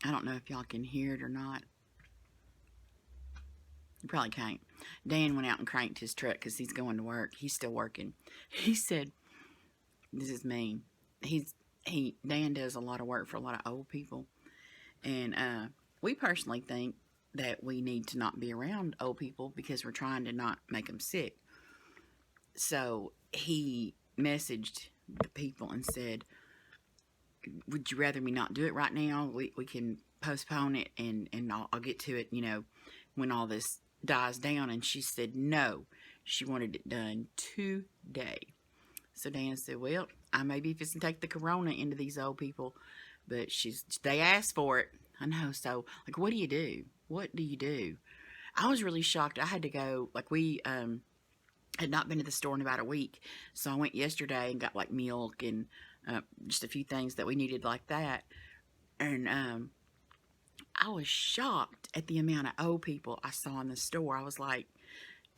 I don't know if y'all can hear it or not. You probably can't. Dan went out and cranked his truck because he's going to work. He's still working. He said, "This is mean." Dan does a lot of work for a lot of old people, and we personally think that we need to not be around old people because we're trying to not make them sick. So he messaged the people and said, "Would you rather me not do it right now? We can postpone it, and I'll get to it, when all this dies down." And she said no. She wanted it done today. So Dan said, "Well, I may be fixing to take the corona into these old people, but they asked for it." I know. So, like, what do you do? What do you do? I was really shocked. I had to go, like, we had not been to the store in about a week. So I went yesterday and got, like, milk and just a few things that we needed like that. And I was shocked at the amount of old people I saw in the store. I was like,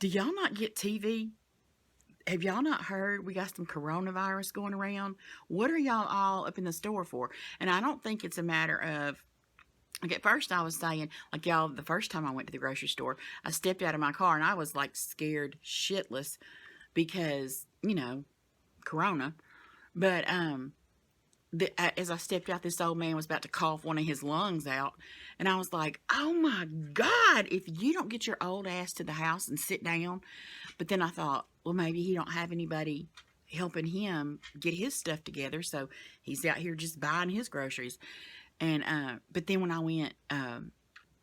do y'all not get TV? Have y'all not heard we got some coronavirus going around? What are y'all all up in the store for? And I don't think it's a matter of, like, at first I was saying, like, y'all, the first time I went to the grocery store, I stepped out of my car and I was, like, scared shitless because, corona. But as I stepped out, this old man was about to cough one of his lungs out. And I was like, oh my God, if you don't get your old ass to the house and sit down. But then I thought, well, maybe he don't have anybody helping him get his stuff together. So he's out here just buying his groceries. And but then when I went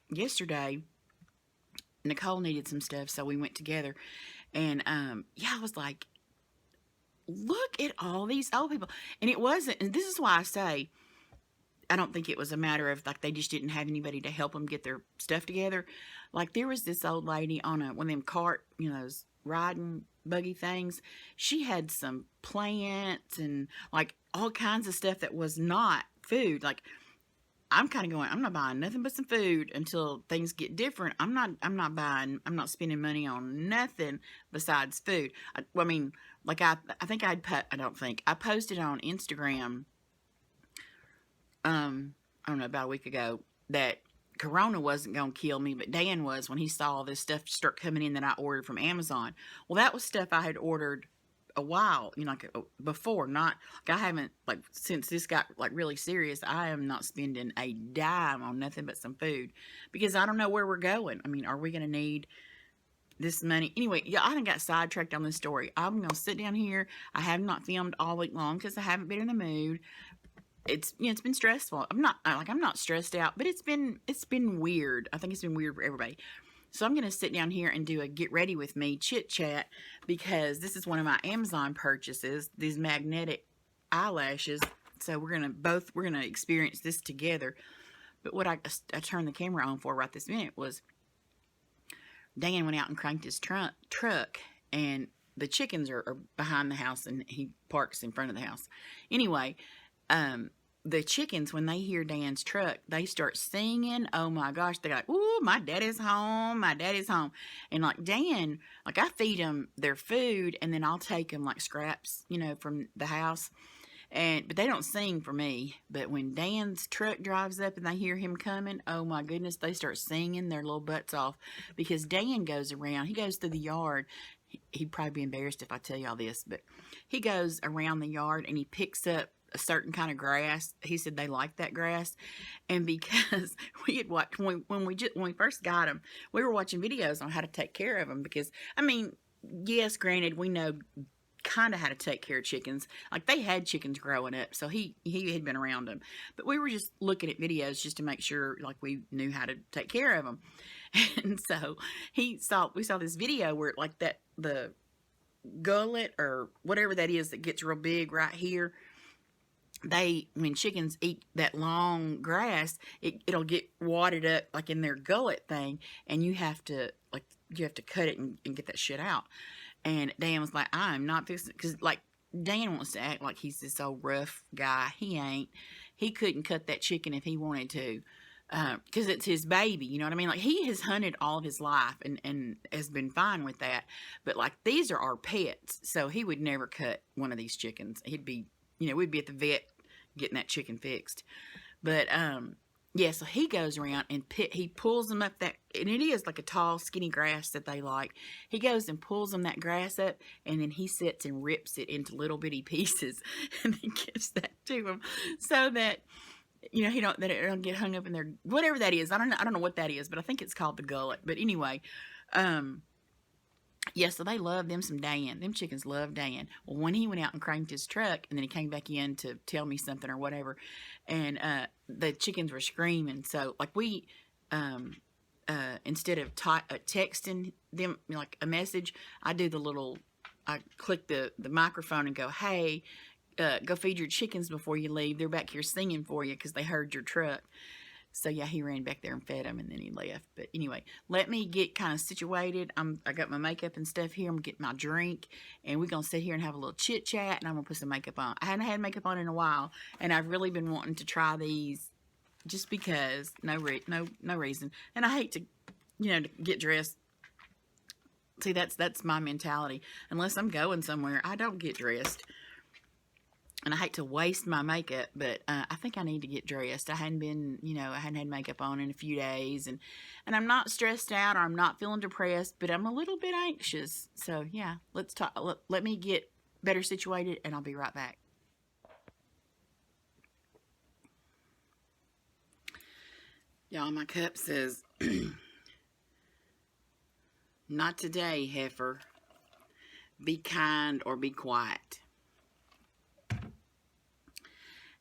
yesterday, Nicole needed some stuff, so we went together. And I was like, look at all these old people. And it wasn't, and this is why I say, I don't think it was a matter of, like, they just didn't have anybody to help them get their stuff together. Like, there was this old lady on one of them cart, those riding buggy things. She had some plants and, like, all kinds of stuff that was not food. Like, I'm kind of going, I'm not buying nothing but some food until things get different. I'm not spending money on nothing besides food. I posted on Instagram, I don't know, about a week ago, that corona wasn't going to kill me, but Dan was, when he saw all this stuff start coming in that I ordered from Amazon. Well, that was stuff I had ordered a while, before. Not, like, I haven't, like, since this got, like, really serious, I am not spending a dime on nothing but some food, because I don't know where we're going. I mean, are we going to need this money? Anyway, I done got sidetracked on this story. I'm going to sit down here. I have not filmed all week long because I haven't been in the mood. It's been stressful. I'm not stressed out, but it's been weird. I think it's been weird for everybody. So I'm going to sit down here and do a get ready with me chit-chat, because this is one of my Amazon purchases, these magnetic eyelashes. So we're going to experience this together. But what I turned the camera on for right this minute was Dan went out and cranked his truck, and the chickens are behind the house, and he parks in front of the house. Anyway, the chickens, when they hear Dan's truck, they start singing. Oh my gosh, they're like, "Ooh, my daddy's home, my daddy's home." And, like, Dan, like, I feed them their food, and then I'll take them, like, scraps, from the house. But they don't sing for me. But when Dan's truck drives up and they hear him coming, oh my goodness, they start singing their little butts off, because Dan goes around. He goes through the yard. He'd probably be embarrassed if I tell y'all this, but he goes around the yard and he picks up a certain kind of grass. He said they like that grass. And because we had watched, when we first got them, we were watching videos on how to take care of them, because, I mean, yes, granted, we know kind of how to take care of chickens. Like, they had chickens growing up, so he had been around them. But we were just looking at videos just to make sure, like, we knew how to take care of them. And so we saw this video where, like, the gullet or whatever that is that gets real big right here, when chickens eat that long grass, it'll get wadded up, like, in their gullet thing, and you have to cut it and get that shit out. And Dan was like, I'm not fixing it, because, like, Dan wants to act like he's this old rough guy. He ain't. He couldn't cut that chicken if he wanted to, because it's his baby, you know what I mean? Like, he has hunted all of his life and has been fine with that. But, like, these are our pets, so he would never cut one of these chickens. He'd be, we'd be at the vet getting that chicken fixed. But yeah, so he goes around and he pulls them up that, and it is like a tall, skinny grass that they like. He goes and pulls them that grass up, and then he sits and rips it into little bitty pieces, and then gives that to them, so that that it don't get hung up in there. Whatever that is, I don't know what that is, but I think it's called the gullet. But anyway, yeah, so they love them some Dan. Them chickens love Dan. Well, when he went out and cranked his truck, and then he came back in to tell me something or whatever, and the chickens were screaming. So, like, we, instead of texting them, like, a message, I click the microphone and go, hey, go feed your chickens before you leave. They're back here singing for you because they heard your truck. So, yeah, he ran back there and fed him, and then he left. But anyway, let me get kind of situated. I got my makeup and stuff here. I'm going to get my drink, and we're going to sit here and have a little chit-chat, and I'm going to put some makeup on. I hadn't had makeup on in a while, and I've really been wanting to try these just because. No reason. And I hate to, to get dressed. See, that's my mentality. Unless I'm going somewhere, I don't get dressed. And I hate to waste my makeup, but I think I need to get dressed. I hadn't had makeup on in a few days, and I'm not stressed out or I'm not feeling depressed, but I'm a little bit anxious. So yeah, let's talk. Let me get better situated, and I'll be right back. Y'all, my cup says, "Not today, heifer. Be kind or be quiet."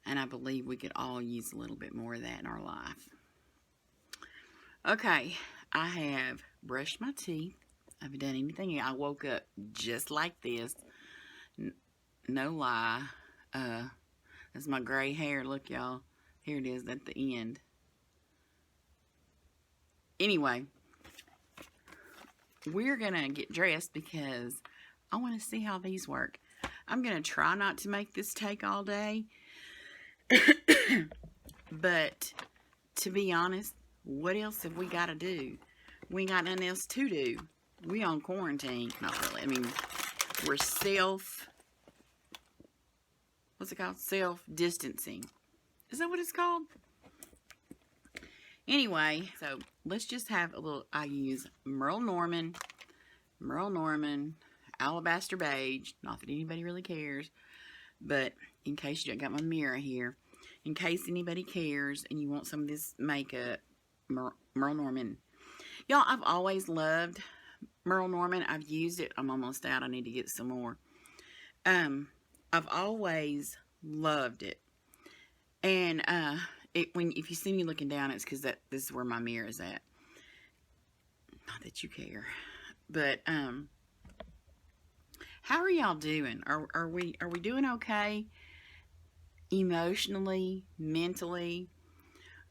And I believe we could all use a little bit more of that in our life. Okay, I have brushed my teeth. I haven't done anything. I woke up just like this. No lie. That's my gray hair. Look, y'all. Here it is at the end. Anyway, we're going to get dressed because I want to see how these work. I'm going to try not to make this take all day. But to be honest, what else have we got to do? We ain't got nothing else to do. We on quarantine. Not really. I mean, we're what's it called? Self-distancing. Is that what it's called? Anyway, so let's just have a little, I use Merle Norman, Alabaster Beige. Not that anybody really cares, but in case I got my mirror here, in case anybody cares and you want some of this makeup, Merle Norman. Y'all, I've always loved Merle Norman. I've used it. I'm almost out. I need to get some more. I've always loved it. And if you see me looking down, it's because this is where my mirror is at. Not that you care, but how are y'all doing? Are we doing okay? Emotionally, mentally.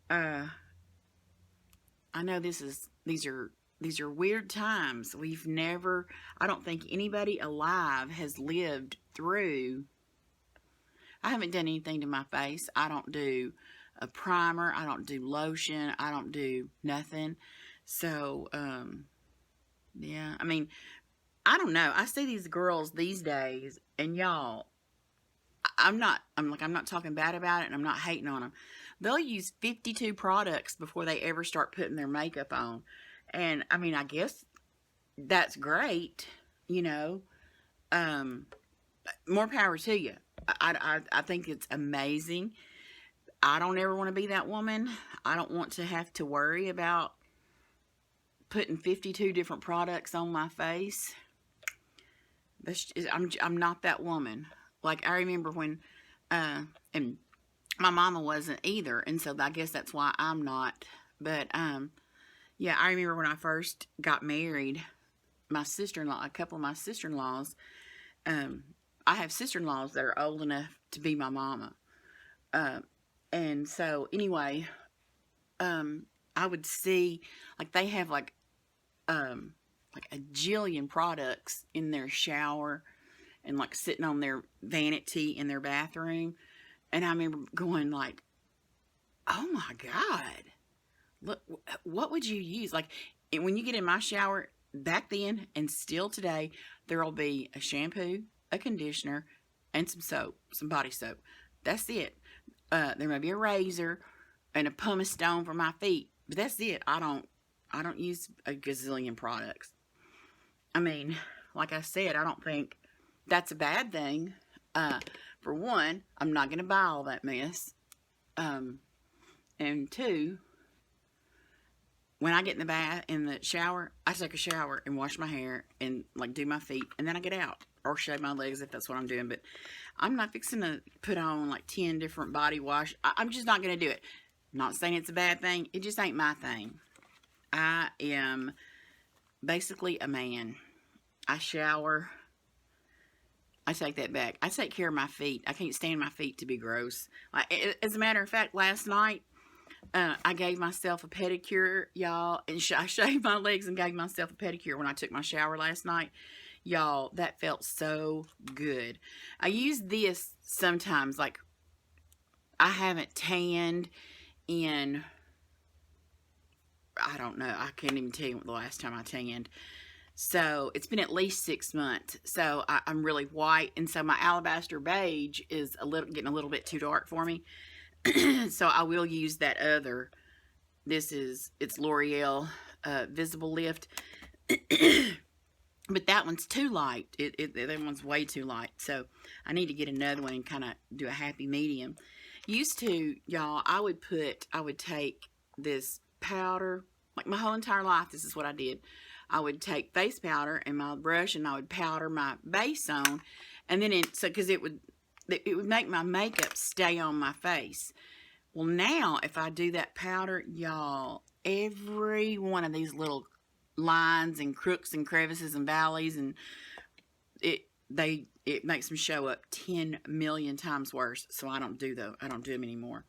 I know these are weird times. I don't think anybody alive has lived through. I haven't done anything to my face. I don't do a primer. I don't do lotion. I don't do nothing. So, yeah, I mean, I don't know. I see these girls these days, and y'all, I'm not talking bad about it, and I'm not hating on them. They'll use 52 products before they ever start putting their makeup on. And I mean, I guess that's great, more power to you. I think it's amazing. I don't ever want to be that woman. I don't want to have to worry about putting 52 different products on my face. I'm not that woman. Like, I remember when, and my mama wasn't either, and so I guess that's why I'm not. But, yeah, I remember when I first got married, a couple of my sister-in-laws, I have sister-in-laws that are old enough to be my mama. And so, anyway, I would see, like, they have, like a jillion products in their shower and, like, sitting on their vanity in their bathroom. And I remember going, like, oh, my God. Look, what would you use? Like, when you get in my shower, back then and still today, there will be a shampoo, a conditioner, and some soap, some body soap. That's it. There may be a razor, and a pumice stone for my feet. But that's it. I don't use a gazillion products. I mean, like I said, I don't think that's a bad thing. For one, I'm not going to buy all that mess. And two, when I get in the bath, in the shower, I take a shower and wash my hair and like do my feet, and then I get out or shave my legs if that's what I'm doing. But I'm not fixing to put on like 10 different body wash. I'm just not going to do it. I'm not saying it's a bad thing. It just ain't my thing. I am basically a man. I shower. I take that back. I take care of my feet. I can't stand my feet to be gross. Like, as a matter of fact, last night, I gave myself a pedicure, y'all, and I shaved my legs and gave myself a pedicure when I took my shower last night. Y'all, that felt so good. I use this sometimes, like, I haven't tanned in, I don't know, I can't even tell you the last time I tanned. So, it's been at least 6 months. So, I'm really white, and so my alabaster beige is getting a little bit too dark for me. So, I will use that other. It's L'Oreal Visible Lift. But that one's too light. That one's way too light. So, I need to get another one and kind of do a happy medium. Used to, y'all, I would take this powder, like my whole entire life, this is what I did. I would take face powder and my brush, and I would powder my base on, and then because it would make my makeup stay on my face. Well, now if I do that powder, y'all, every one of these little lines and crooks and crevices and valleys, and it makes them show up 10 million times worse. So I don't do them anymore.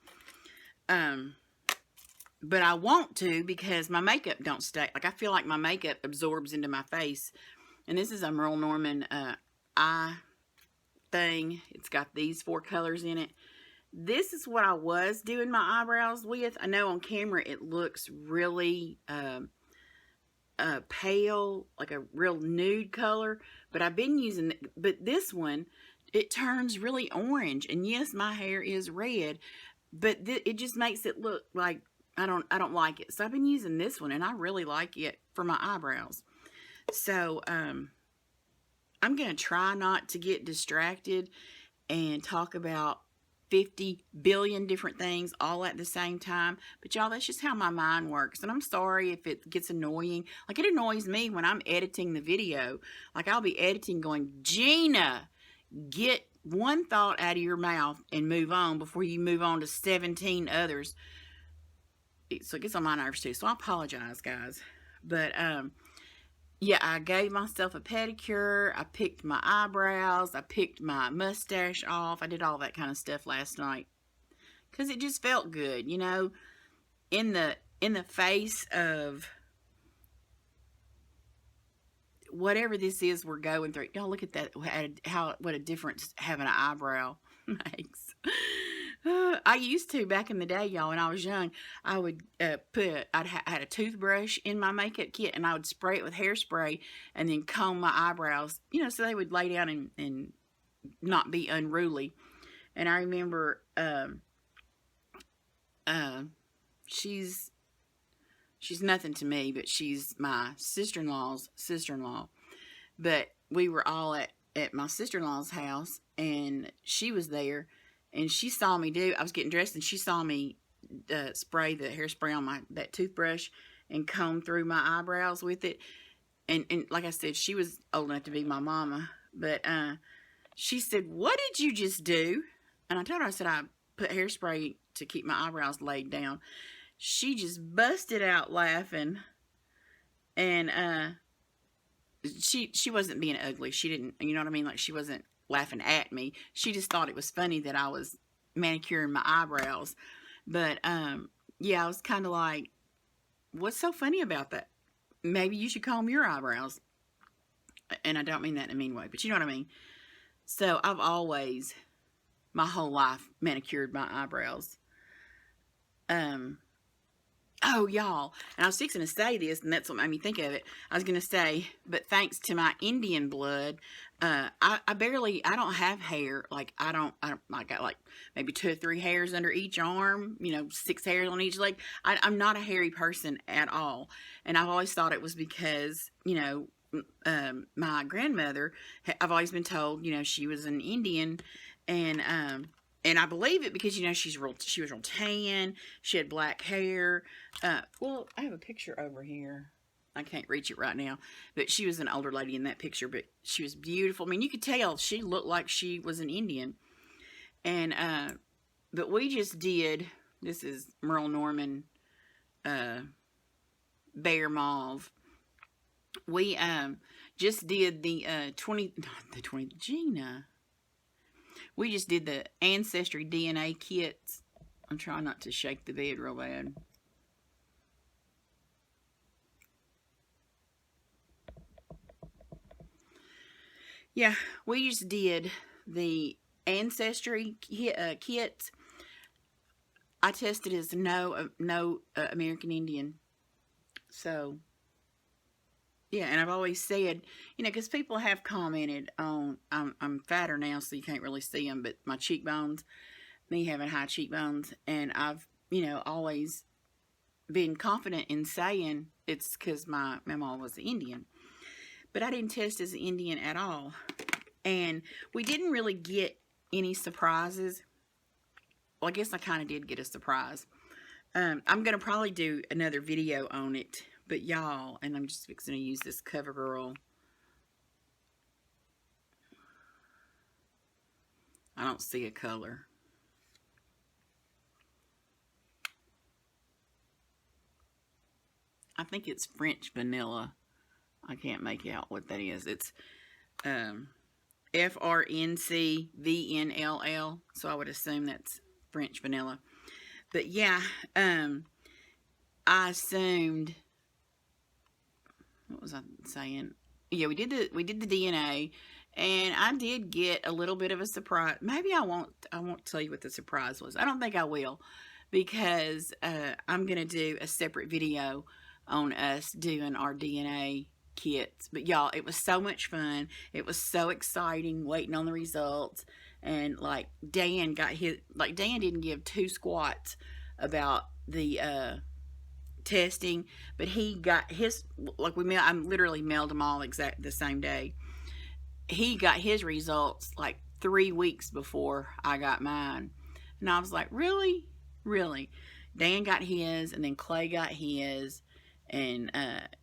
But I want to, because my makeup don't stay. Like, I feel like my makeup absorbs into my face. And this is a Merle Norman eye thing. It's got these 4 colors in it. This is what I was doing my eyebrows with. I know on camera it looks really pale, like a real nude color. But I've been using it. But this one, it turns really orange. And yes, my hair is red. But it just makes it look like, I don't like it. So I've been using this one, and I really like it for my eyebrows. So, I'm going to try not to get distracted and talk about 50 billion different things all at the same time. But y'all, that's just how my mind works. And I'm sorry if it gets annoying. Like, it annoys me when I'm editing the video. Like, I'll be editing going, Gina, get one thought out of your mouth and move on before you move on to 17 others. So it gets on my nerves too. So I apologize, guys. But, yeah, I gave myself a pedicure. I picked my eyebrows. I picked my mustache off. I did all that kind of stuff last night. Because it just felt good, you know. In the face of whatever this is we're going through. Y'all, look at that. What a difference having an eyebrow makes. I used to, back in the day, y'all, when I was young, I would I had a toothbrush in my makeup kit, and I would spray it with hairspray and then comb my eyebrows, you know, so they would lay down and not be unruly. And I remember she's nothing to me, but she's my sister-in-law's sister-in-law. But we were all at my sister-in-law's house, and she was there. And she saw me I was getting dressed, and she saw me spray the hairspray on that toothbrush and comb through my eyebrows with it. And like I said, she was old enough to be my mama. But she said, "What did you just do?" And I told her, I said, I put hairspray to keep my eyebrows laid down. She just busted out laughing. And she wasn't being ugly. She didn't, you know what I mean? Like, she wasn't laughing at me. She just thought it was funny that I was manicuring my eyebrows. But yeah, I was kind of like, what's so funny about that? Maybe you should comb your eyebrows. And I don't mean that in a mean way, but you know what I mean. So I've always, my whole life, manicured my eyebrows. I Oh, y'all, and I was fixing to say this, and that's what made me think of it. I was going to say, but thanks to my Indian blood, I don't have hair. Like, I got like maybe 2 or 3 hairs under each arm, 6 hairs on each leg. I'm not a hairy person at all. And I've always thought it was because, my grandmother, I've always been told, she was an Indian, and, and I believe it because, she was real tan. She had black hair. Well, I have a picture over here. I can't reach it right now. But she was an older lady in that picture. But she was beautiful. I mean, you could tell she looked like she was an Indian. And, but we just did, this is Merle Norman, Bear Mauve. We, just did the, 20, Gina. We just did the Ancestry DNA kits. I'm trying not to shake the bed real bad. Yeah, we just did the Ancestry kits. I tested as no American Indian. So, yeah, and I've always said, because people have commented on, I'm fatter now, so you can't really see them, but my cheekbones, me having high cheekbones, and I've, always been confident in saying it's because my mom was an Indian. But I didn't test as an Indian at all. And we didn't really get any surprises. Well, I guess I kind of did get a surprise. I'm going to probably do another video on it. But y'all, and I'm just fixing to use this CoverGirl. I don't see a color. I think it's French vanilla. I can't make out what that is. It's FRNCVNLL. So I would assume that's French vanilla. But yeah, I assumed, what was I saying? Yeah, we did the DNA, and I did get a little bit of a surprise. Maybe I won't tell you what the surprise was. I don't think I will, because I'm gonna do a separate video on us doing our DNA kits. But y'all, it was so much fun. It was so exciting waiting on the results. And like Dan didn't give 2 squats about the testing, but he got his, I literally mailed them all exact the same day. He got his results like 3 weeks before I got mine. And I was like, really? Dan got his, and then Clay got his, and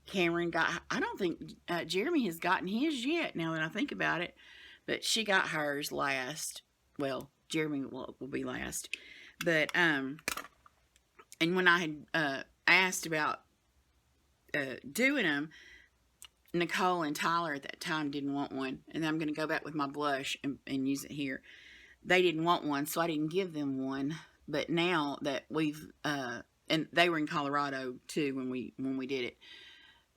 Cameron got, I don't think Jeremy has gotten his yet, now that I think about it. But she got hers last. Well, Jeremy will be last. But, and when I had asked about doing them, Nicole and Tyler at that time didn't want one. And I'm going to go back with my blush and use it here. They didn't want one, so I didn't give them one. But now that we've, and they were in Colorado too when we did it.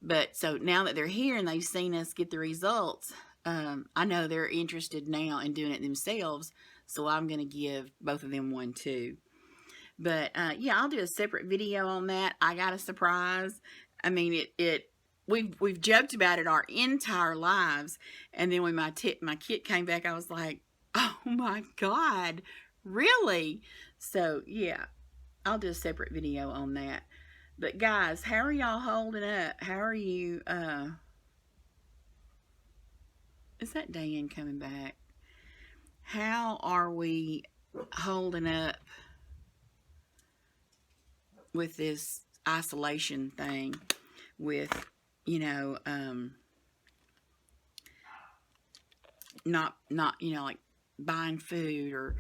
But so now that they're here and they've seen us get the results, I know they're interested now in doing it themselves. So I'm going to give both of them one too. But yeah, I'll do a separate video on that. I got a surprise. I mean, we've joked about it our entire lives, and then when my kit came back, I was like, oh my God, really? So yeah, I'll do a separate video on that. But guys, how are y'all holding up? How are you? Is that Dan coming back? How are we holding up with this isolation thing, with, not, like buying food or,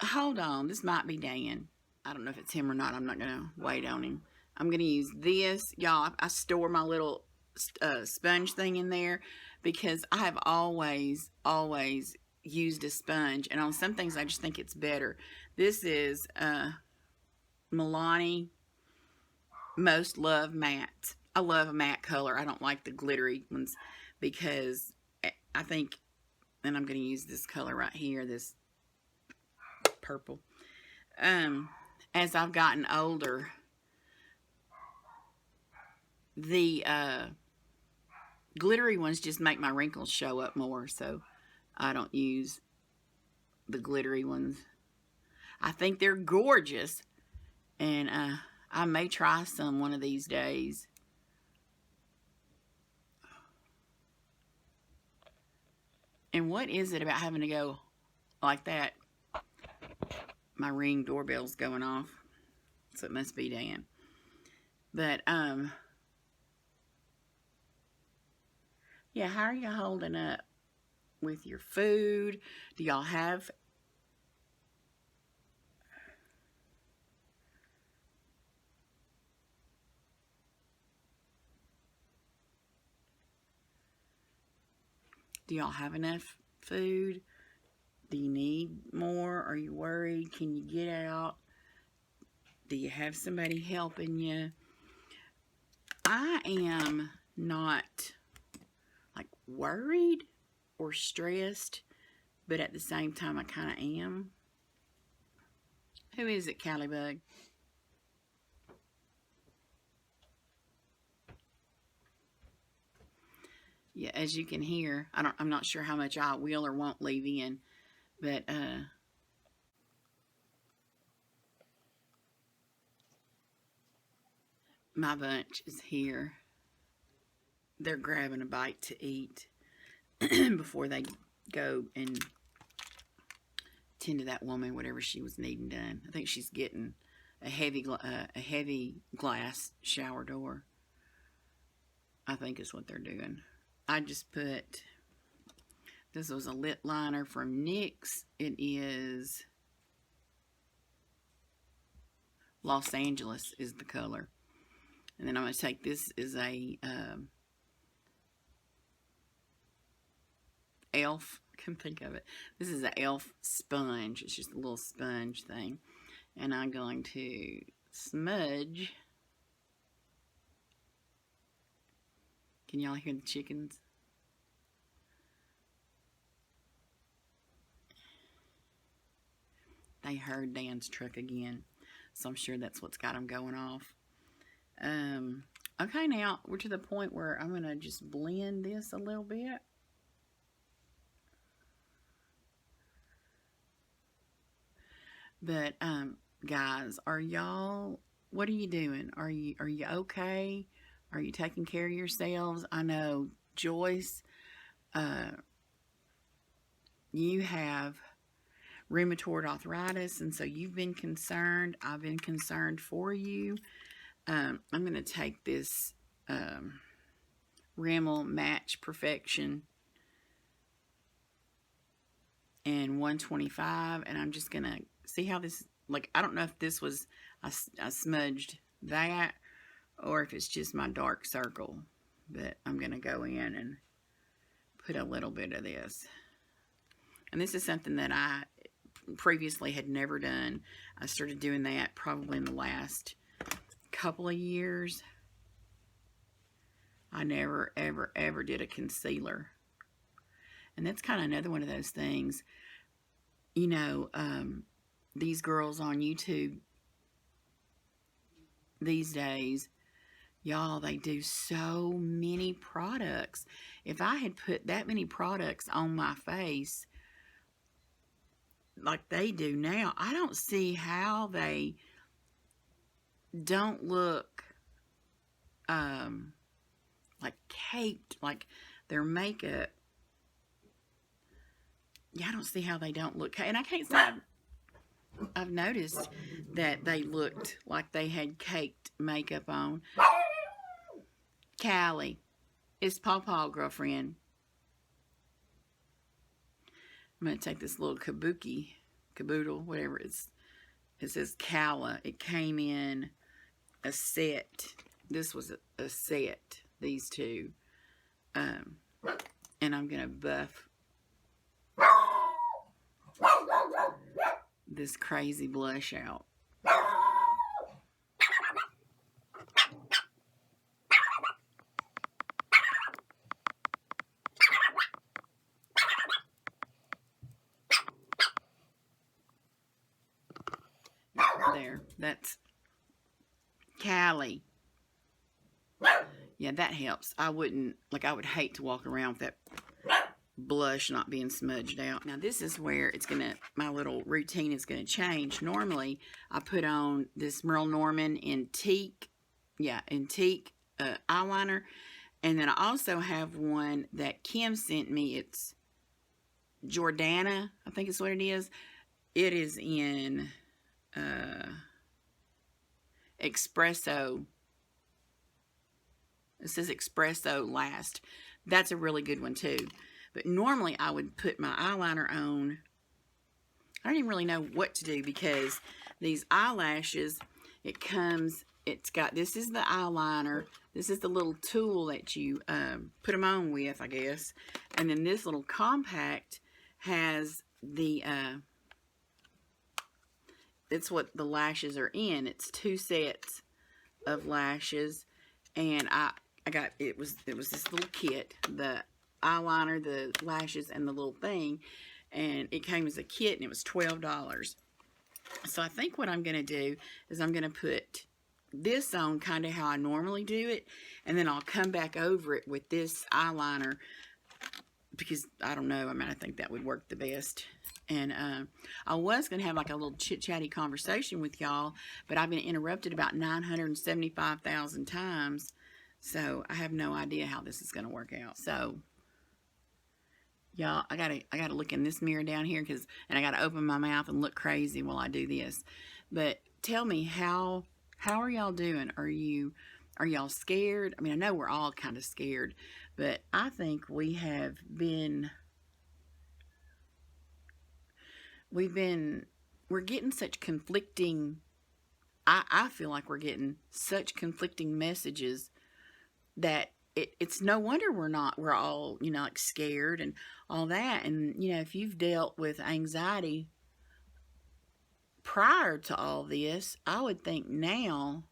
hold on, this might be Dan. I don't know if it's him or not. I'm not going to wait on him. I'm going to use this. Y'all, I store my little sponge thing in there because I have always used a sponge. And on some things, I just think it's better. This is Milani Most Love Matte. I love a matte color. I don't like the glittery ones because I think, and I'm going to use this color right here, this purple. As I've gotten older, The glittery ones just make my wrinkles show up more, so I don't use the glittery ones. I think they're gorgeous, and I may try some one of these days. And what is it about having to go like that? My Ring doorbell's going off, so it must be Dan. But yeah, how are you holding up with your food? Do y'all have enough food? Do you need more? Are you worried? Can you get out? Do you have somebody helping you? I am not like worried or stressed, but at the same time I kind of am. Who is it, Callie Bug? Yeah, as you can hear, I'm not sure how much I will or won't leave in, but my bunch is here. They're grabbing a bite to eat before they go and tend to that woman, whatever she was needing done. I think she's getting a heavy glass shower door. I think is what they're doing. I just put, this was a lip liner from NYX. It is Los Angeles is the color. And then I'm going to take, this is a e.l.f. I can think of it. This is an e.l.f. sponge. It's just a little sponge thing. And I'm going to smudge. Can y'all hear the chickens? They heard Dan's truck again. So I'm sure that's what's got them going off. Okay, now we're to the point where I'm going to just blend this a little bit. But, guys, are y'all, what are you doing? Are you okay? Are you taking care of yourselves? I know, Joyce, you have rheumatoid arthritis, and so you've been concerned. I've been concerned for you. I'm going to take this Rimmel Match Perfection and 125, and I'm just going to see how this, like, I don't know if this was, I smudged that, or if it's just my dark circle, but I'm going to go in and put a little bit of this. And this is something that I previously had never done. I started doing that probably in the last couple of years. I never, ever, ever did a concealer. And that's kind of another one of those things, you know, these girls on YouTube these days, y'all, they do so many products. If I had put that many products on my face like they do now, I don't see how they don't look like caked, like their makeup. Yeah, I don't see how they don't look caked. And I can't say I've noticed that they looked like they had caked makeup on. Callie, it's Pawpaw, girlfriend. I'm going to take this little caboodle, whatever it says Calla. It came in a set. This was a set, these two. And I'm going to buff this crazy blush out. There, that's Callie. Yeah, that helps. I wouldn't, like, I would hate to walk around with that blush not being smudged out. Now this is where it's gonna, my little routine is gonna change. Normally I put on this Merle Norman in teak, eyeliner, and then I also have one that Kim sent me. It's Jordana, I think is what it is. It is in espresso. It says espresso last. That's a really good one too. But normally I would put my eyeliner on. I don't even really know what to do, because these eyelashes, it's got, this is the eyeliner. This is the little tool that you put them on with, I guess. And then this little compact has the, it's what the lashes are in. It's 2 sets of lashes. And I got, it was this little kit, the eyeliner, the lashes, and the little thing, and it came as a kit, and it was $12. So I think what I'm going to do is I'm going to put this on kind of how I normally do it, and then I'll come back over it with this eyeliner, because I don't know, I mean, I think that would work the best. And I was going to have like a little chit-chatty conversation with y'all, but I've been interrupted about 975,000 times, so I have no idea how this is going to work out. So y'all, I gotta look in this mirror down here, and I gotta open my mouth and look crazy while I do this. But tell me, how are y'all doing? Are y'all scared? I mean, I know we're all kind of scared, but I think we're getting such conflicting, I feel like we're getting such conflicting messages that it's no wonder we're all, like scared and all that. And, if you've dealt with anxiety prior to all this, I would think now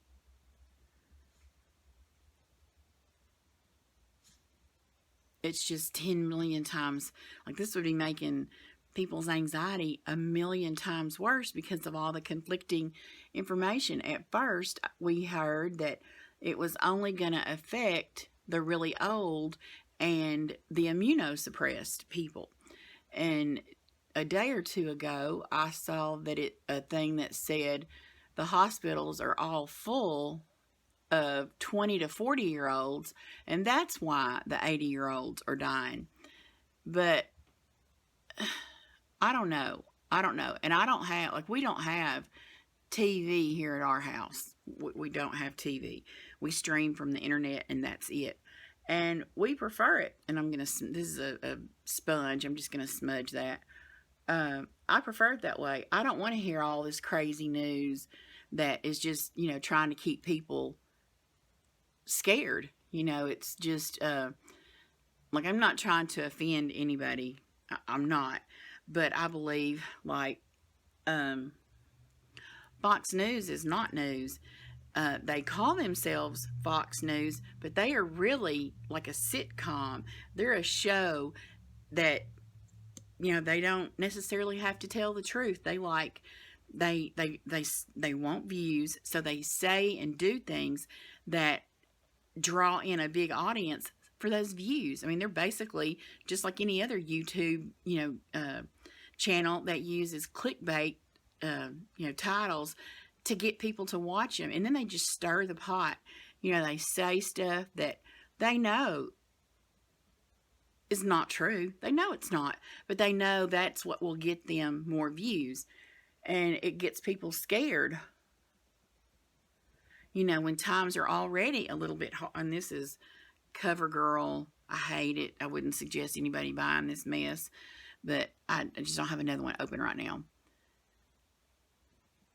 it's just 10 million times, like this would be making people's anxiety a million times worse because of all the conflicting information. At first, we heard that it was only going to affect the really old and the immunosuppressed people. And a day or two ago, I saw that a thing that said the hospitals are all full of 20 to 40-year-olds, and that's why the 80-year-olds are dying. But I don't know. And I don't have, like, we don't have TV here at our house. We don't have TV. We stream from the internet, and that's it. And we prefer it. And this is a sponge. I'm just going to smudge that. I prefer it that way. I don't want to hear all this crazy news that is just, trying to keep people scared. It's just, like, I'm not trying to offend anybody. I'm not. But I believe, like, Fox News is not news. They call themselves Fox News, but they are really like a sitcom. They're a show that, they don't necessarily have to tell the truth. They want views, so they say and do things that draw in a big audience for those views. I mean, they're basically just like any other YouTube, channel that uses clickbait, titles to get people to watch them. And then they just stir the pot. They say stuff that they know is not true. They know it's not, but they know that's what will get them more views. And it gets people scared. When times are already a little bit hard. And this is CoverGirl. I hate it. I wouldn't suggest anybody buying this mess. But I just don't have another one open right now.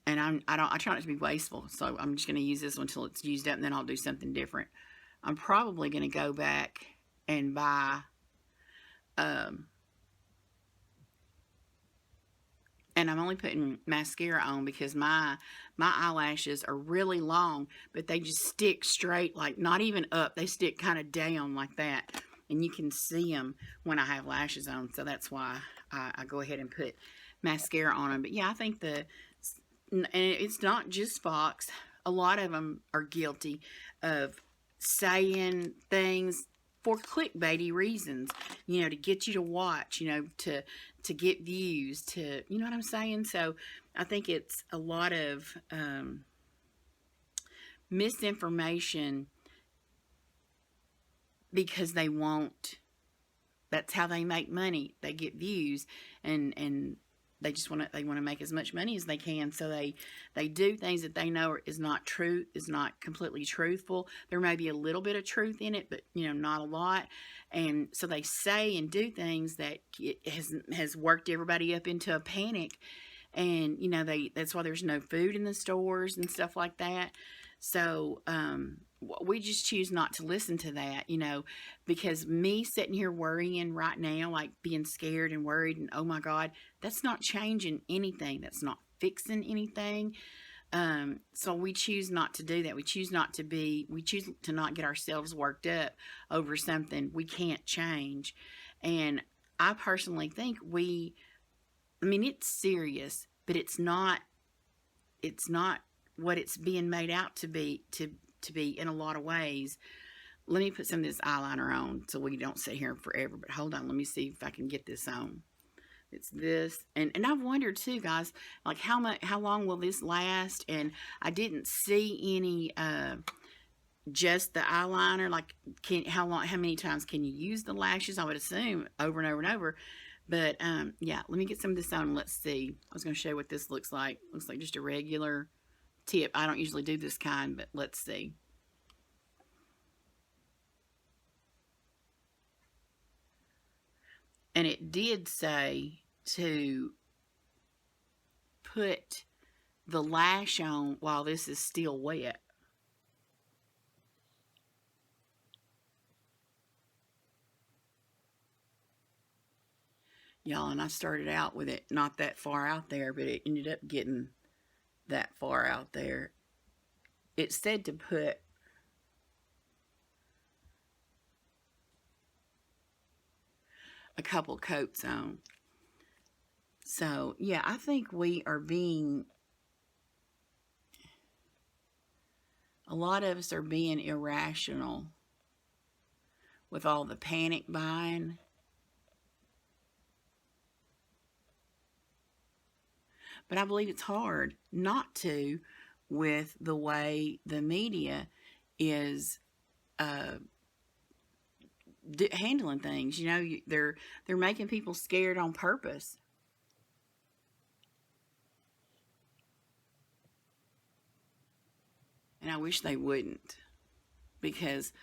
And I try not to be wasteful, so I'm just going to use this one until it's used up, and then I'll do something different. I'm probably going to go back and buy, and I'm only putting mascara on because my eyelashes are really long, but they just stick straight, like not even up. They stick kind of down like that, and you can see them when I have lashes on, so that's why I go ahead and put mascara on them. But yeah, I think and it's not just Fox. A lot of them are guilty of saying things for clickbaity reasons, to get you to watch, to get views, to, you know what I'm saying? So I think it's a lot of misinformation because that's how they make money. They get views, and they just want to make as much money as they can. So they do things that they know is not true, is not completely truthful. There may be a little bit of truth in it, but not a lot. And so they say and do things that it has worked everybody up into a panic. And that's why there's no food in the stores and stuff like that. So we just choose not to listen to that, because me sitting here worrying right now, like being scared and worried, and oh my God, that's not changing anything. That's not fixing anything. So we choose not to do that. We choose to not get ourselves worked up over something we can't change. And I personally think it's serious, but it's not what it's being made out to be in a lot of ways. Let me put some of this eyeliner on so we don't sit here forever, but hold on, let me see if I can get this on. It's this, and I've wondered too, guys, like how long will this last? And I didn't see any just the eyeliner, like how many times can you use the lashes? I would assume over and over and over. But yeah, let me get some of this on and let's see. I was going to show you what this looks like. Looks like just a regular tip. I don't usually do this kind, but let's see. And it did say to put the lash on while this is still wet. Y'all, and I started out with it not that far out there, but it ended up getting that far out there. It said to put a couple coats on. So, yeah, I think a lot of us are being irrational with all the panic buying. But I believe it's hard not to, with the way the media is handling things. They're making people scared on purpose. And I wish they wouldn't, because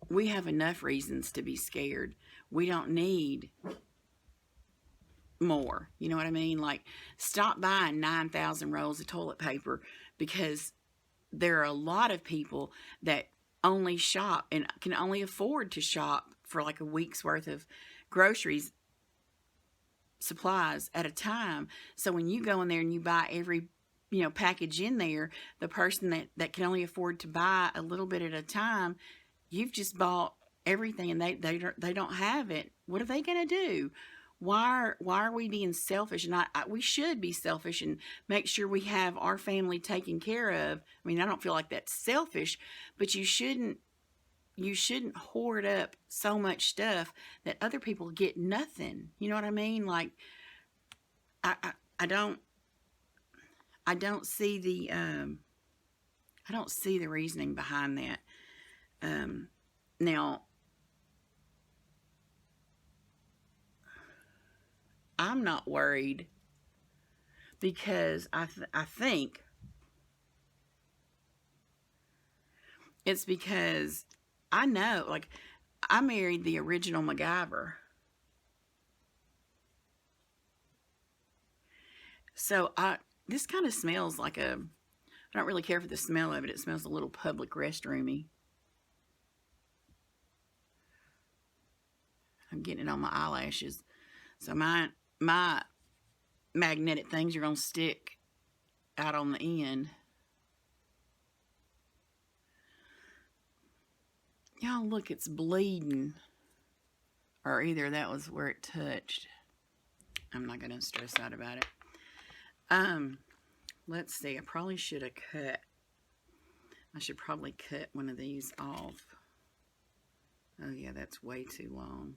we have enough reasons to be scared. We don't need more. You know what I mean? Like, stop buying 9,000 rolls of toilet paper, because there are a lot of people that only shop and can only afford to shop for like a week's worth of groceries, supplies at a time. So when you go in there and you buy every package in there, the person that can only afford to buy a little bit at a time, you've just bought everything, and they don't have it. What are they going to do? Why are we being selfish? And we should be selfish and make sure we have our family taken care of. I mean, I don't feel like that's selfish, but you shouldn't hoard up so much stuff that other people get nothing. You know what I mean? Like, I don't see the reasoning behind that. Now, I'm not worried because I think it's because I know, like, I married the original MacGyver. So this kind of smells like I don't really care for the smell of it. It smells a little public restroomy. I'm getting it on my eyelashes. So my magnetic things are going to stick out on the end. Y'all, look, it's bleeding. Or either that was where it touched. I'm not going to stress out about it. Let's see. I probably should have cut I should probably cut one of these off. Oh yeah, that's way too long.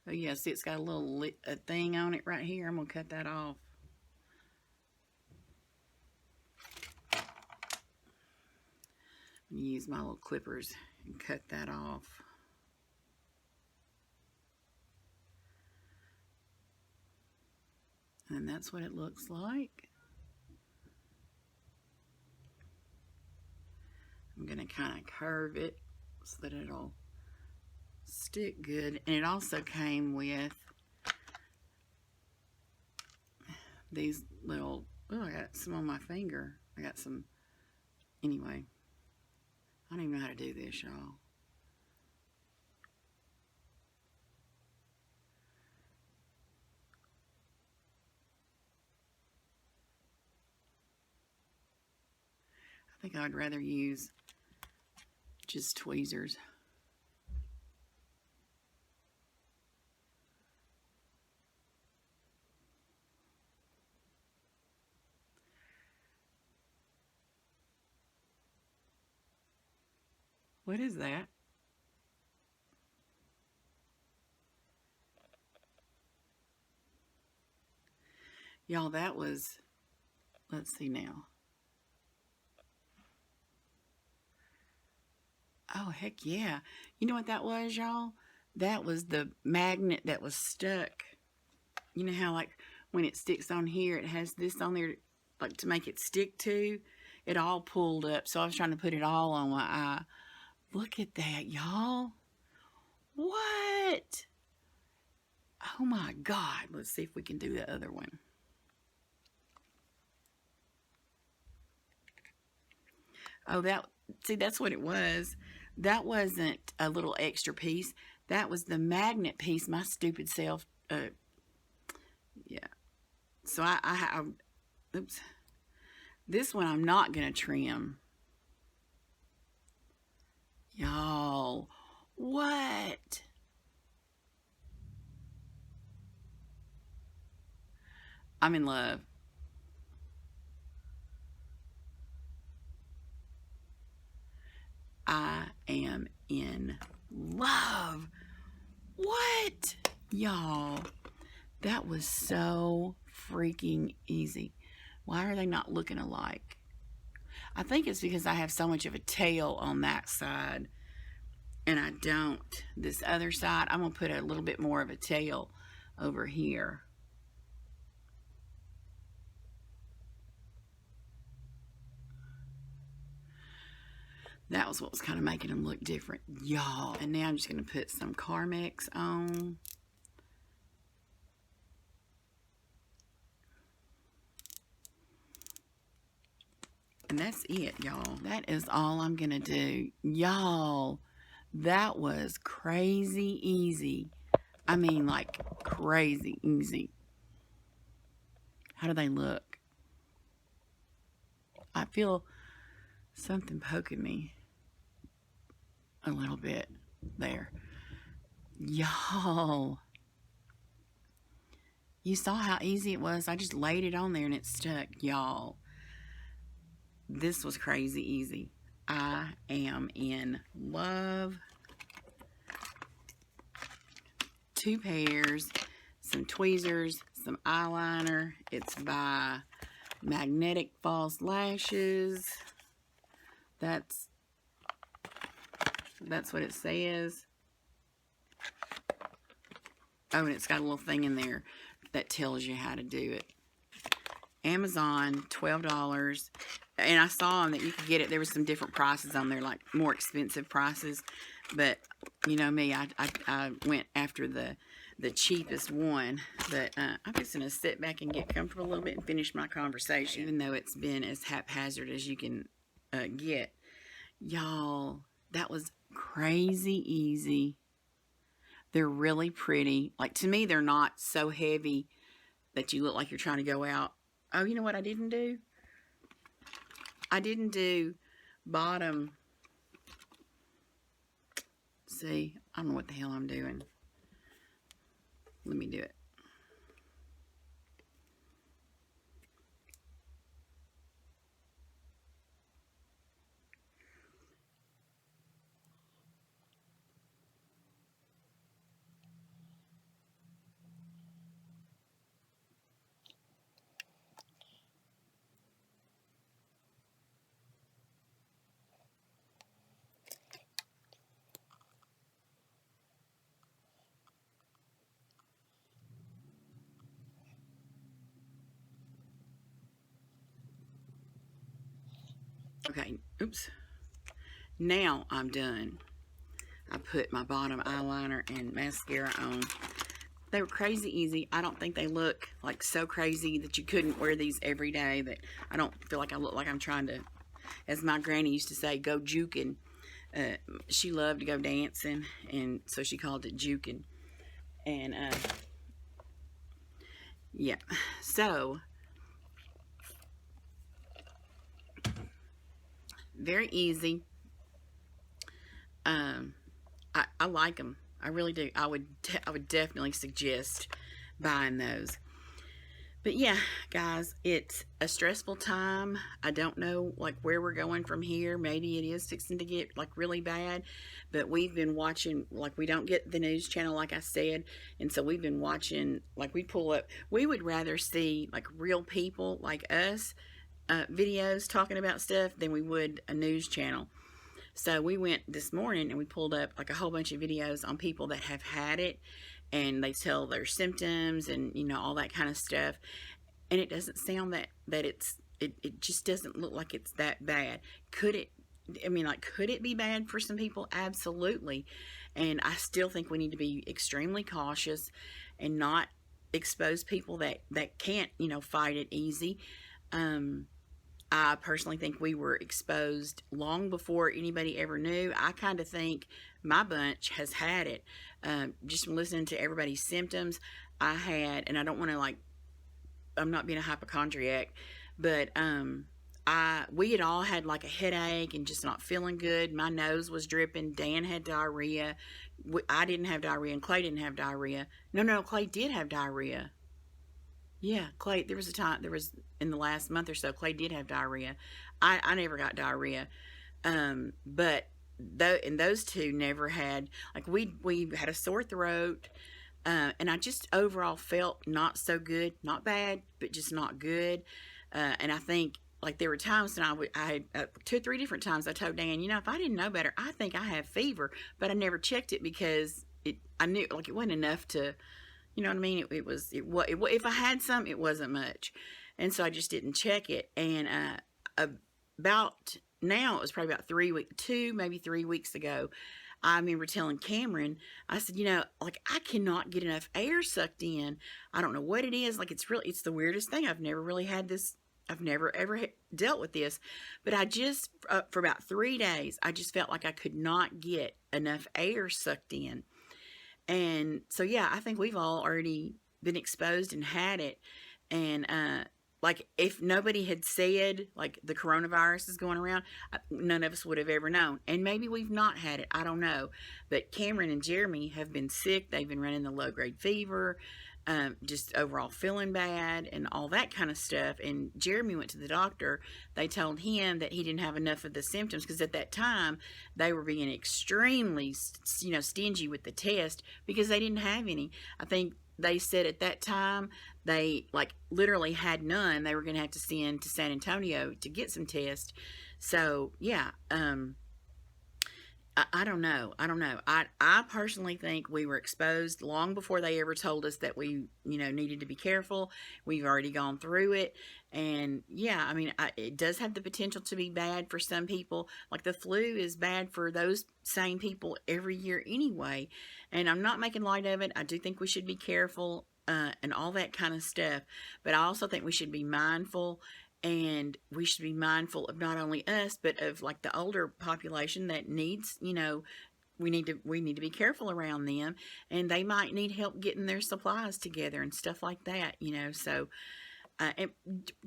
Oh yeah, see it's got a little a thing on it right here. I'm going to cut that off. I'm going to use my little clippers and cut that off. And that's what it looks like. I'm going to kind of curve it so that it'll stick good. And it also came with these little, oh, I got some on my finger. I got some, anyway. I don't even know how to do this, y'all. I think I'd rather use just tweezers. What is that? Y'all, that was, let's see now. Oh, heck yeah. You know what that was, y'all? That was the magnet that was stuck. You know how, like, when it sticks on here, it has this on there, like, to make it stick to? It all pulled up, so I was trying to put it all on my eye. Look at that, y'all. What? Oh, my God. Let's see if we can do the other one. Oh, see, that's what it was. That wasn't a little extra piece. That was the magnet piece my stupid self, yeah. So oops. This one I'm not going to trim. Y'all, what? I'm in love. I am in love. What? Y'all, that was so freaking easy. Why are they not looking alike? I think it's because I have so much of a tail on that side and I don't. This other side, I'm going to put a little bit more of a tail over here. That was what was kind of making them look different, y'all. And now I'm just going to put some Carmex on. And that's it, y'all. That is all I'm going to do. Y'all, that was crazy easy. I mean, like, crazy easy. How do they look? I feel something poking me a little bit there. Y'all, you saw how easy it was? I just laid it on there and it stuck. Y'all, this was crazy easy. I am in love. 2 pairs, some tweezers, some eyeliner. It's by Magnetic False Lashes. That's what it says. Oh, and it's got a little thing in there that tells you how to do it. Amazon, $12. And I saw them that you could get it. There was some different prices on there, like more expensive prices. But, you know me, I went after the cheapest one. But I'm just going to sit back and get comfortable a little bit and finish my conversation. Even though it's been as haphazard as you can get. Y'all, that was crazy easy. They're really pretty. Like, to me, they're not so heavy that you look like you're trying to go out. Oh, you know what I didn't do? I didn't do bottom. See, I don't know what the hell I'm doing. Let me do it. Okay, oops. Now I'm done. I put my bottom eyeliner and mascara on. They were crazy easy. I don't think they look like so crazy that you couldn't wear these every day. That I don't feel like I look like I'm trying to, as my granny used to say, go juking. She loved to go dancing, and so she called it juking. And yeah, so very easy. I like them. I really do. I would definitely suggest buying those. But yeah, guys, it's a stressful time. I don't know like where we're going from here. Maybe it is fixing to get like really bad, but we've been watching, like we don't get the news channel like I said, and so we've been watching, like we pull up, we would rather see like real people like us videos talking about stuff than we would a news channel. So we went this morning and we pulled up like a whole bunch of videos on people that have had it, and they tell their symptoms and all that kind of stuff. And it doesn't sound that it just doesn't look like it's that bad. Could it, I mean, like, could it be bad for some people? Absolutely. And I still think we need to be extremely cautious and not expose people that can't fight it easy. I personally think we were exposed long before anybody ever knew. I kind of think my bunch has had it. Just from listening to everybody's symptoms, I had, and I don't want to like, I'm not being a hypochondriac, but we had all had like a headache and just not feeling good. My nose was dripping. Dan had diarrhea. I didn't have diarrhea, and Clay didn't have diarrhea. No, Clay did have diarrhea. Yeah, Clay, there was a time, there was in the last month or so, Clay did have diarrhea. I never got diarrhea. But and those two never had, like we had a sore throat. And I just overall felt not so good, not bad, but just not good. And I think like there were times when I had 2 or 3 different times I told Dan, if I didn't know better, I think I have fever, but I never checked it because I knew like it wasn't enough to, you know what I mean? If I had some, it wasn't much. And so I just didn't check it. And about now, it was probably about 2, maybe 3 weeks ago, I remember telling Cameron, I said, like I cannot get enough air sucked in. I don't know what it is. Like it's the weirdest thing. I've never really had this. I've never ever dealt with this, but I just, for about 3 days, I just felt like I could not get enough air sucked in. And so, yeah, I think we've all already been exposed and had it. And like if nobody had said like the coronavirus is going around, none of us would have ever known. And maybe we've not had it, I don't know. But Cameron and Jeremy have been sick. They've been running the low-grade fever, just overall feeling bad and all that kind of stuff. And Jeremy went to the doctor. They told him that he didn't have enough of the symptoms because at that time they were being extremely stingy with the test because they didn't have any. I think they said at that time they like literally had none. They were going to have to send to San Antonio to get some tests. So yeah, I don't know. I personally think we were exposed long before they ever told us that we needed to be careful. We've already gone through it. And yeah, I mean, it does have the potential to be bad for some people. Like the flu is bad for those same people every year anyway. And I'm not making light of it. I do think we should be careful and all that kind of stuff. But I also think we should be mindful, and we should be mindful of not only us, but of like the older population that needs, we need to be careful around them, and they might need help getting their supplies together and stuff like that, so and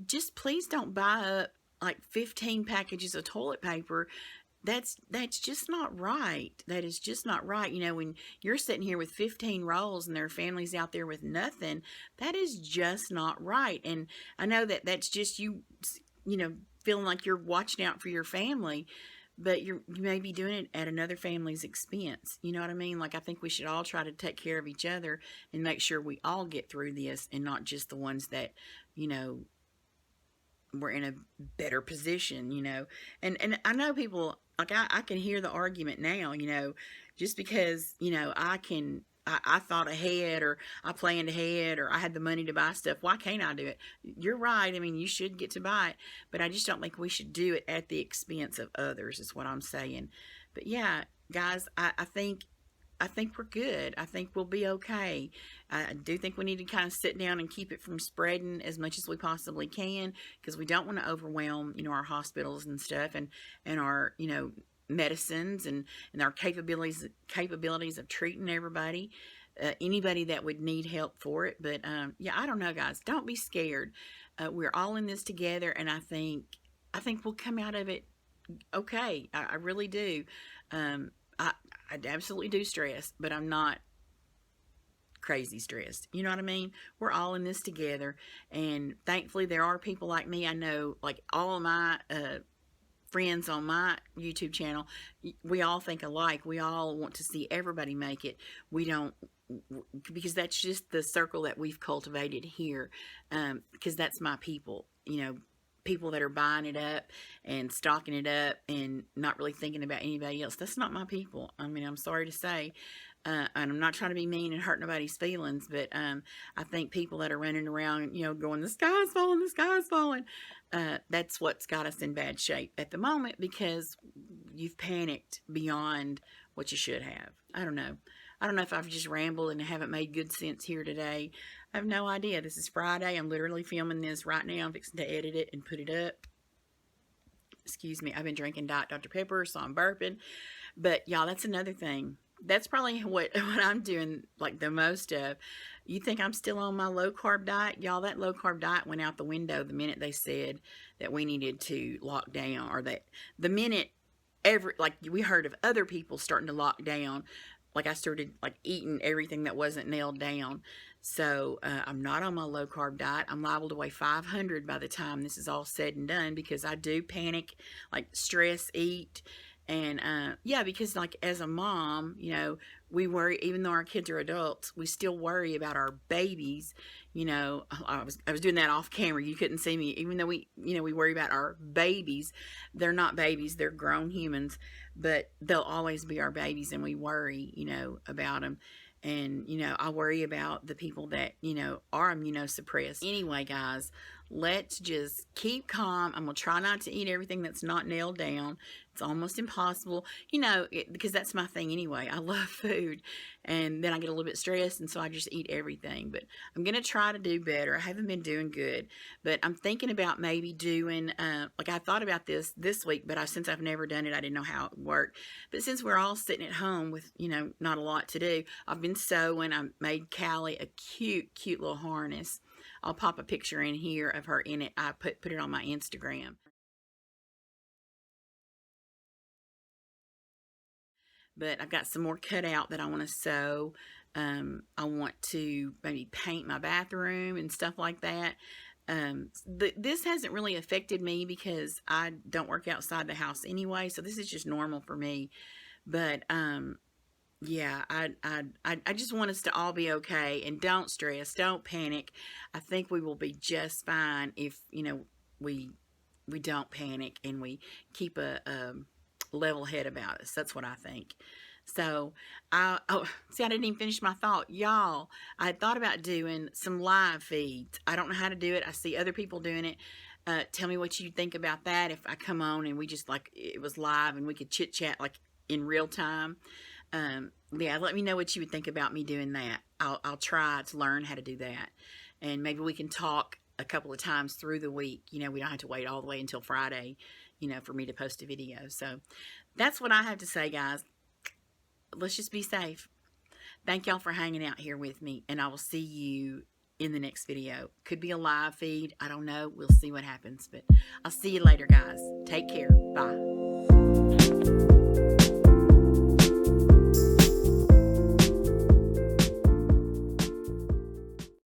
just please don't buy up like 15 packages of toilet paper. That's just not right. That is just not right. When you're sitting here with 15 rolls and there are families out there with nothing, that is just not right. And I know that that's just you feeling like you're watching out for your family, but you may be doing it at another family's expense. You know what I mean? Like I think we should all try to take care of each other and make sure we all get through this, and not just the ones that we're in a better position. And I know people like I can hear the argument now, just because I thought ahead, or I planned ahead, or I had the money to buy stuff. Why can't I do it? You're right. I mean, you should get to buy it, but I just don't think we should do it at the expense of others, is what I'm saying. But yeah, guys, I think we're good. I think we'll be okay. I do think we need to kind of sit down and keep it from spreading as much as we possibly can, because we don't want to overwhelm, our hospitals and stuff, and our, medicines, and our capabilities of treating everybody, anybody that would need help for it. But yeah, I don't know, guys. Don't be scared. We're all in this together, and I think we'll come out of it okay. I really do. I absolutely do stress, but I'm not crazy stressed. You know what I mean? We're all in this together, and thankfully there are people like me. I know, like all of my friends on my YouTube channel, we all think alike. We all want to see everybody make it. We don't, because that's just the circle that we've cultivated here, because that's my people, people that are buying it up and stocking it up and not really thinking about anybody else. That's not my people. I mean, I'm sorry to say, and I'm not trying to be mean and hurt nobody's feelings, but I think people that are running around, going, the sky's falling, the sky's falling, that's what's got us in bad shape at the moment, because you've panicked beyond what you should have. I don't know. I don't know if I've just rambled and haven't made good sense here today. I have no idea. This is Friday. I'm literally filming this right now. I'm fixing to edit it and put it up. Excuse me. I've been drinking Diet Dr. Pepper, so I'm burping. But y'all, that's another thing. That's probably what I'm doing like the most of. You think I'm still on my low carb diet? Y'all, that low carb diet went out the window the minute they said that we needed to lock down, or that the minute we heard of other people starting to lock down, like I started like eating everything that wasn't nailed down. So I'm not on my low carb diet. I'm liable to weigh 500 by the time this is all said and done, because I do panic, like stress eat. And yeah, because like as a mom, we worry, even though our kids are adults, we still worry about our babies. I was doing that off camera. You couldn't see me. Even though we worry about our babies, they're not babies, they're grown humans, but they'll always be our babies, and we worry, about them. And, I worry about the people that, are immunosuppressed. Anyway, guys, let's just keep calm. I'm going to try not to eat everything that's not nailed down. It's almost impossible, because that's my thing anyway. I love food, and then I get a little bit stressed, and so I just eat everything. But I'm going to try to do better. I haven't been doing good, but I'm thinking about maybe doing, like I thought about this week, but since I've never done it, I didn't know how it worked. But since we're all sitting at home with, not a lot to do, I've been sewing. I made Callie a cute little harness. I'll pop a picture in here of her in it. I put it on my Instagram. But I've got some more cut out that I want to sew. I want to maybe paint my bathroom and stuff like that. This hasn't really affected me because I don't work outside the house anyway, so this is just normal for me. But yeah, I just want us to all be okay, and don't stress, don't panic. I think we will be just fine if we don't panic, and we keep a level head about us. That's what I think. So see, I didn't even finish my thought, y'all. I had thought about doing some live feeds. I don't know how to do it. I see other people doing it. Tell me what you think about that. If I come on and we just like it was live and we could chit chat like in real time. Yeah, let me know what you would think about me doing that. I'll try to learn how to do that, and maybe we can talk a couple of times through the week. We don't have to wait all the way until Friday, for me to post a video. So that's what I have to say, guys. Let's just be safe. Thank y'all for hanging out here with me, and I will see you in the next video. Could be a live feed. I don't know. We'll see what happens, but I'll see you later, guys. Take care. Bye.